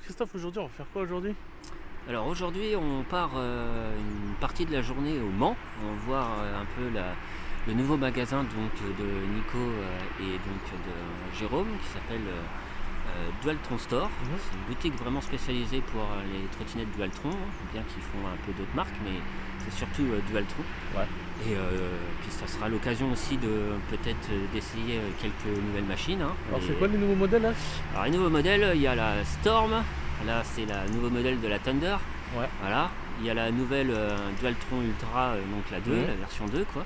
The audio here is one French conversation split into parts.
Alors Christophe, aujourd'hui on va faire quoi aujourd'hui? Alors aujourd'hui, on part une partie de la journée au Mans. On va voir un peu le nouveau magasin donc, de Nico et donc de Jérôme qui s'appelle Dualtron Store. C'est une boutique vraiment spécialisée pour les trottinettes Dualtron, bien qu'ils font un peu d'autres marques, mais c'est surtout Dualtron. Ouais. Et puis ça sera l'occasion aussi de peut-être d'essayer quelques nouvelles machines. Alors c'est quoi les nouveaux modèles là? Alors les nouveaux modèles, il y a la Storm. Là, c'est le nouveau modèle de la Thunder. Ouais. Voilà. Il y a la nouvelle Dualtron Ultra, donc la 2, la version 2, quoi.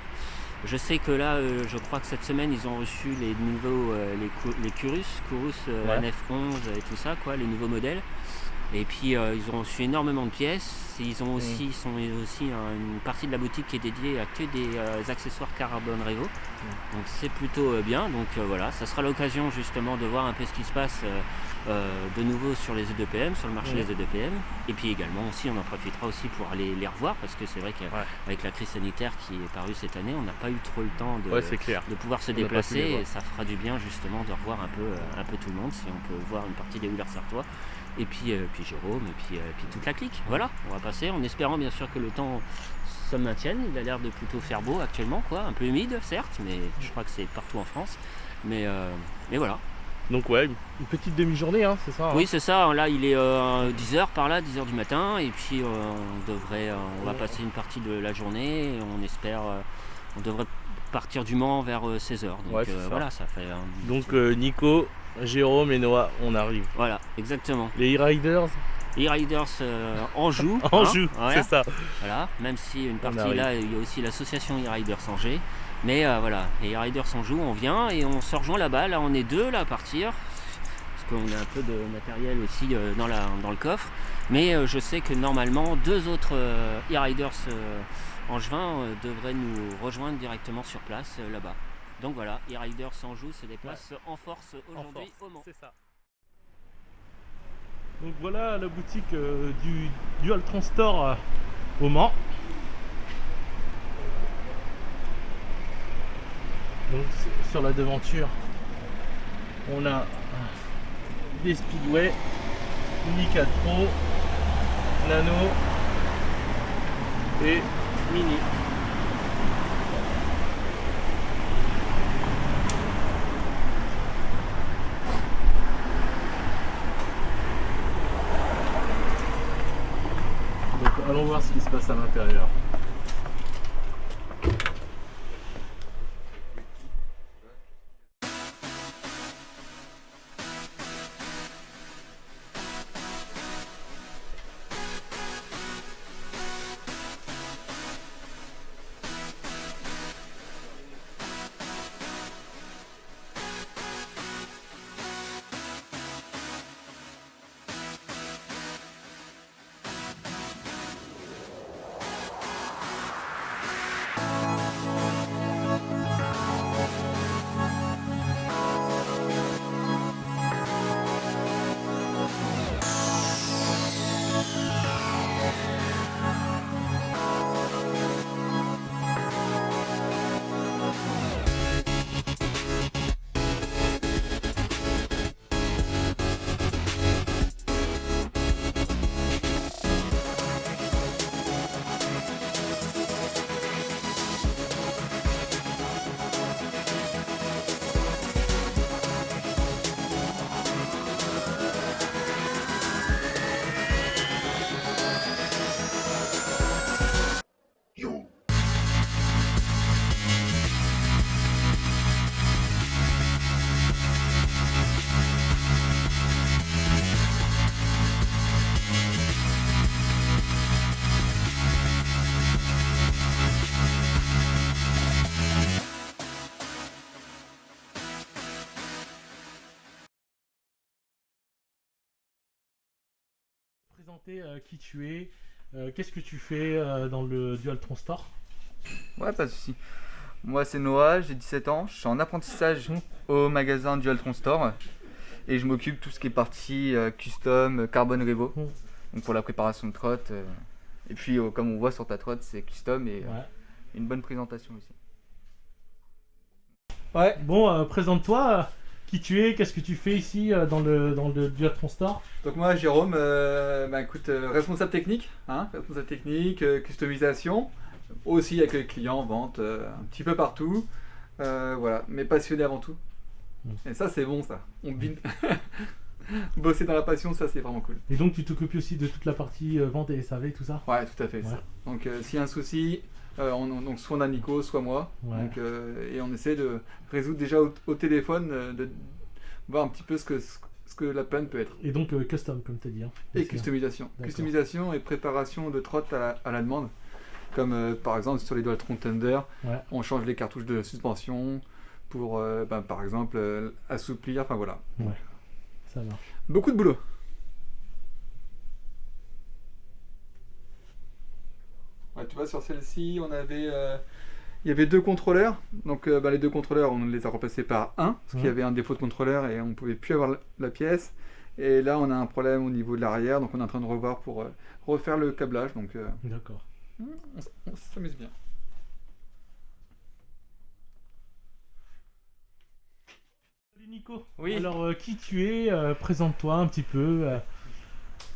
Je sais que là, je crois que cette semaine, ils ont reçu les nouveaux, les Curus NF11 et tout ça, quoi, les nouveaux modèles. Et puis, ils ont reçu énormément de pièces. Ils ont aussi, une partie de la boutique qui est dédiée à que des accessoires Carbone Revo. Donc, c'est plutôt bien. Donc, voilà, ça sera l'occasion justement de voir un peu ce qui se passe de nouveau sur les EDPM, sur le marché des EDPM. Et puis également aussi, on en profitera aussi pour aller les revoir parce que c'est vrai qu'avec la crise sanitaire qui est parue cette année, on n'a pas eu trop le temps de pouvoir se déplacer et ça fera du bien justement de revoir un peu tout le monde si on peut voir une partie des Wheelers Sartois. Et puis Jérôme et puis toute la clique. Voilà, on va passer en espérant bien sûr que le temps se maintienne. Il a l'air de plutôt faire beau actuellement, quoi. Un peu humide certes, mais je crois que c'est partout en France. Mais voilà. Donc ouais, une petite demi-journée, hein, c'est ça? Oui, c'est ça. Là, il est 10h par là, 10h du matin. Et puis, on va passer une partie de la journée. Et on espère, on devrait partir du Mans vers 16h. Donc voilà, ça fait... Donc Nico, Jérôme et Noah, on arrive. Voilà, exactement. Les e-riders E-Riders Anjou. Anjou, voilà. c'est ça. Voilà, même si une partie là, il y a aussi l'association e-Riders Angers. Mais voilà, les e-Riders Anjou, on vient et on se rejoint là-bas. Là, on est deux là à partir. Parce qu'on a un peu de matériel aussi dans le coffre. Mais je sais que normalement, deux autres e-Riders angevins devraient nous rejoindre directement sur place là-bas. Donc voilà, e-Riders Anjou se déplace en force aujourd'hui au Mans. C'est ça. Donc voilà la boutique du Dualtron Store au Mans. Donc sur la devanture, on a des Speedway, Mini 4 Pro, Nano et Mini. Donc allons voir ce qui se passe à l'intérieur. Présenter qui tu es, qu'est-ce que tu fais dans le Dualtron Store? Ouais, pas de soucis. Moi, c'est Noah, j'ai 17 ans, je suis en apprentissage au magasin Dualtron Store et je m'occupe de tout ce qui est partie custom, Carbone Revo, donc pour la préparation de trotte. Et puis, comme on voit sur ta trotte, c'est custom et une bonne présentation aussi. Ouais, bon, présente-toi. qui tu es, qu'est-ce que tu fais ici dans le Dualtron Store? Donc moi, Jérôme, écoute, responsable technique, customisation, aussi avec les clients, vente, un petit peu partout, voilà, mais passionné avant tout. Et ça, c'est bon, ça. Bosser dans la passion, ça, c'est vraiment cool. Et donc tu t'occupes aussi de toute la partie vente et SAV, tout ça? Ouais, tout à fait. Ouais. Ça. Donc s'il y a un souci, donc soit on a Nico, soit moi, Ouais. donc, et on essaie de résoudre déjà au téléphone, de voir un petit peu ce que la panne peut être. Et donc custom, comme tu as dit. Hein, Et aussi, hein. customisation. D'accord. Customisation et préparation de trottes à la demande. Comme par exemple sur les Dualtron Thunder, Ouais. on change les cartouches de suspension pour par exemple assouplir, enfin voilà. Ouais. Ça marche. Beaucoup de boulot. Ouais, tu vois, sur celle-ci, il y avait 2 contrôleurs. Donc les 2 contrôleurs, on les a remplacés par un, parce qu'il y avait un défaut de contrôleur et on ne pouvait plus avoir la pièce. Et là, on a un problème au niveau de l'arrière, donc on est en train de revoir pour refaire le câblage. Donc D'accord. on s'amuse bien. Salut Nico. Oui. Alors qui tu es, présente-toi un petit peu.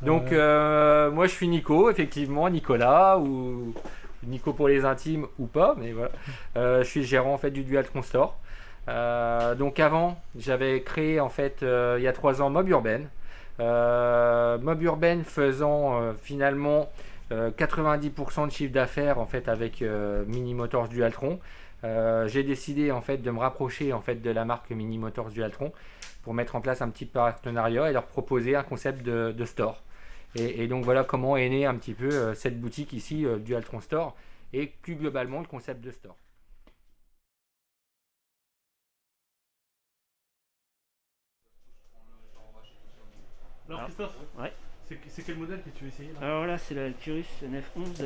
Donc moi je suis Nico, effectivement, Nicolas, ou Nico pour les intimes ou pas, mais voilà. Je suis le gérant en fait du Dualtron Store. Donc avant, j'avais créé en fait il y a 3 ans Mob Urban. Mob Urban faisant finalement 90% de chiffre d'affaires en fait avec Mini Motors Dualtron. J'ai décidé en fait de me rapprocher en fait de la marque Mini Motors Dualtron pour mettre en place un petit partenariat et leur proposer un concept de store. Et donc voilà comment est née un petit peu cette boutique ici, Dualtron Store, et plus globalement le concept de store. Alors Christophe, Ouais. c'est quel modèle que tu veux essayer là? Alors là, c'est la Curus 911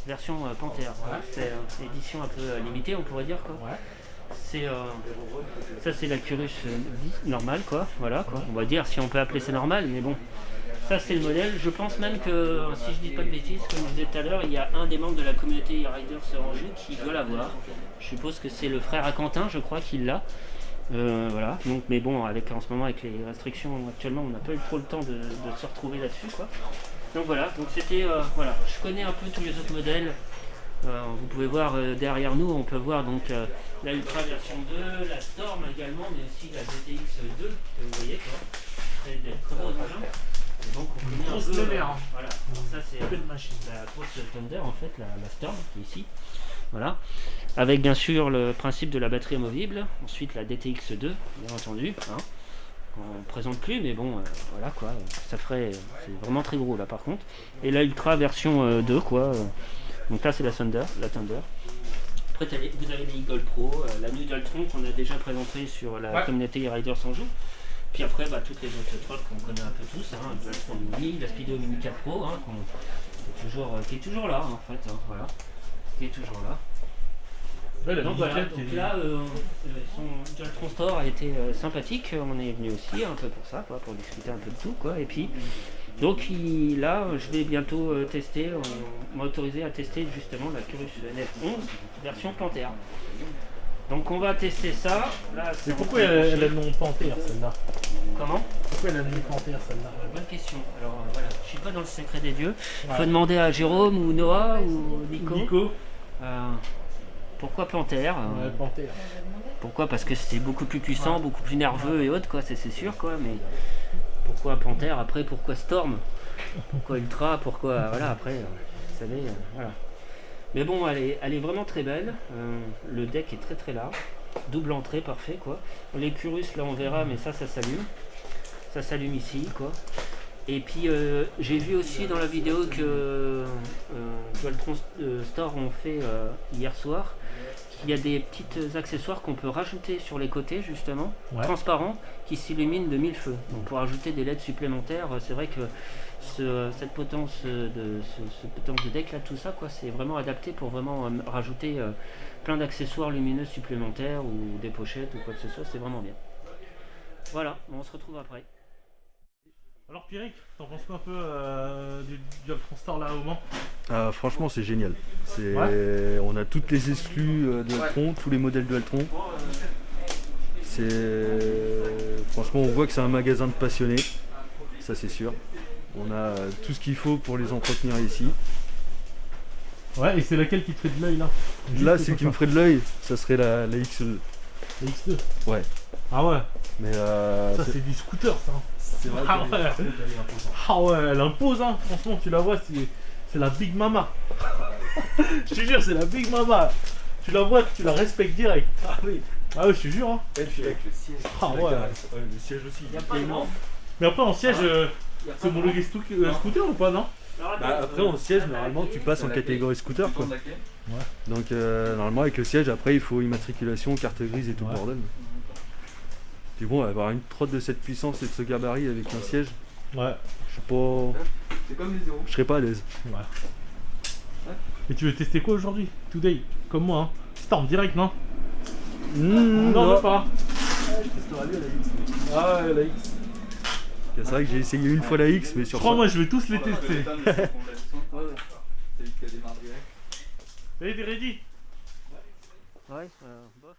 version Panther. Voilà, c'est édition un peu limitée, on pourrait dire, quoi. Ouais. C'est ça, c'est la Curus normale, quoi. Voilà, quoi. On va dire si on peut appeler ça normal, mais bon. Ça, c'est le modèle. Je pense même que, si je dis pas de bêtises, comme je disais tout à l'heure, il y a un des membres de la communauté Riders Anjou qui doit l'avoir. Je suppose que c'est le frère à Quentin, je crois qu'il l'a. Voilà, donc, mais bon, en ce moment, avec les restrictions actuellement, on n'a pas eu trop le temps de se retrouver là-dessus, quoi. Donc voilà, donc c'était, voilà, je connais un peu tous les autres modèles. Vous pouvez voir derrière nous, on peut voir donc la Ultra version 2, la Storm également, mais aussi la DTX 2, que vous voyez, quoi. C'est des très beaux engins. Et donc on connaît Grosse un peu, Thunder, hein. voilà, donc ça c'est Belle machine. la grosse Thunder en fait, la Storm qui est ici. Voilà. Avec bien sûr le principe de la batterie amovible, ensuite la DTX 2, bien entendu. Hein. On ne présente plus, mais bon, voilà quoi, ça ferait. C'est vraiment très gros là par contre. Et la Ultra version 2, quoi. Donc là c'est la Thunder. Après vous avez les Eagle Pro, la New Dualtron qu'on a déjà présentée sur la communauté Riders Anjou. Puis après, toutes les autres trolls qu'on connaît un peu tous, hein, le Dualtron Mini, la Speedo Mini 4 Pro, hein, qui est toujours là en fait, hein, voilà, qui est toujours là. Ouais, la Donc Mini voilà, 4 qui donc est- là, son Dualtron Store a été sympathique, on est venu aussi un peu pour ça, quoi, pour discuter un peu de tout, quoi, et puis donc là, je vais bientôt tester, on m'a autorisé à tester justement la Curus 911 version Panther. Donc on va tester ça. Là, Mais pourquoi elle a le nom Panther celle-là? Comment? Pourquoi elle a le nom Panther celle-là? Bonne question. Alors voilà, je suis pas dans le secret des dieux. Ouais. Faut demander à Jérôme ou Noah ou Nico. Nico. Pourquoi Panther? Ouais, Panther. Pourquoi? Parce que c'est beaucoup plus puissant, beaucoup plus nerveux et autres, quoi, c'est sûr, quoi. Mais pourquoi Panther? Après, pourquoi Storm? Pourquoi Ultra? Pourquoi voilà? Après, vous savez, voilà. Mais bon, elle est vraiment très belle. Le deck est très très large, double entrée, parfait, quoi. Les Curus, là, on verra, mais ça s'allume. Ça s'allume ici, quoi. Et puis j'ai vu aussi dans la vidéo que Dualtron Store ont fait hier soir qu'il y a des petits accessoires qu'on peut rajouter sur les côtés justement, Ouais. transparents, qui s'illuminent de 1000 feux. Donc pour ajouter des LED supplémentaires, c'est vrai que cette potence ce potence de deck là, tout ça quoi, c'est vraiment adapté pour vraiment rajouter plein d'accessoires lumineux supplémentaires ou des pochettes ou quoi que ce soit, c'est vraiment bien. Voilà, on se retrouve après. Alors Pierrick, t'en penses quoi un peu du Dualtron Store là au Mans? Franchement, c'est génial. Ouais. On a toutes les exclus Dualtron, tous les modèles Dualtron. Franchement, on voit que c'est un magasin de passionnés, ça c'est sûr. On a tout ce qu'il faut pour les entretenir ici. Ouais, et c'est laquelle qui te fait de l'œil là? Là, celle qui me ferait de l'œil, ça serait la X2. La X2. Ouais. Ah ouais, Mais ça c'est du scooter ça. c'est vrai Ah ouais. Ah ouais, elle impose hein, franchement tu la vois, c'est la Big Mama. Je te jure, c'est la Big Mama. Tu la vois, tu la respectes direct. Ah oui. Ah ouais, je te jure hein. Et puis avec le siège. Ah ouais. Le siège aussi. Mais après en siège, c'est homologué scooter ou pas non? Bah, après en siège, normalement tu passes en catégorie scooter quoi. Donc normalement avec le siège, après il faut immatriculation, carte grise et tout le Ouais. bordel. Puis bon, avoir une trotte de cette puissance et de ce gabarit avec un siège, Ouais. je suis pas. C'est comme les zéros. Je serais pas à l'aise. Ouais. Et tu veux tester quoi aujourd'hui? Today? Comme moi hein. C'est en direct non? Non, même pas. Ah ouais, la X. C'est vrai que j'ai essayé une fois la X, mais sur Crois-moi, je vais tous les tester. T'as vu qu'elle démarre direct. Allez, t'es ready? Ouais, bof.